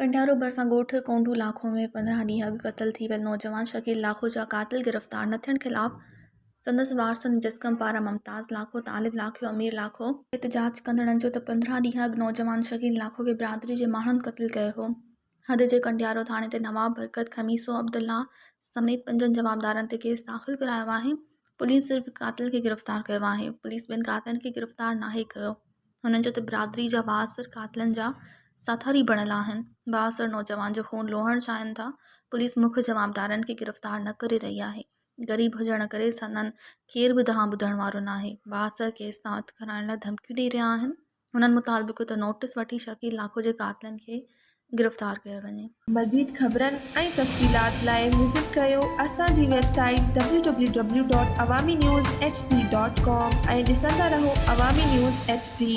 कंडियारो भरिसां ॻोठ कोंडू लाखो में 15 ॾींहं अॻु क़तल थी वियल नौजवान शकील लाखो जा क़ातिल गिरफ़्तार न थियण ख़िलाफ़ संदसि वारसनि जिस्कम पारां मुमताज़ लाखो, तालिब लाखो, अमीर लाखो एहतजाज कंदड़नि जो त 15 ॾींहं अॻु नौजवान शकील लाखो खे बिरादरी जे माण्हुनि क़त्ल कयो हो। हद जे कंडियारो थाणे ते नवाब बरकत, खमीसो अब्दुल्ला समेत 5 जवाबदारनि ते केस दाख़िल करायो आहे। पुलिस सिर्फ़ क़ातिल खे गिरफ़्तार कयो आहे। पुलिस ॿिनि क़ातिलनि खे गिरफ़्तार नाहे कयो। हुननि जो त बिरादरी जा बाअसर क़ातिलनि जा साथारी बणियल आहिनि। बाअसर नौजवान जो खून लोहण चाहिनि था। पुलिस मुख्य जवाबदारनि खे गिरफ़्तार न करे रही आहे। ग़रीब हुजण करे संदन केर बि दहां ॿुधण वारो नाहे। बाअसर केस तां हथु कराइण लाइ धमकियूं ॾेई रहिया आहिनि। हुननि मुताबिक़ त नोटिस वठी शकील लाखो जे क़ातिलनि खे गिरफ़्तार कयो वञे। मज़ीद ख़बरनि ऐं तफ़सीलात लाइ विज़िट कयो असांजी वेबसाइट www.awamiNewsHD.com ऐं ॾिसंदा रहो अवामी न्यूज़ HD।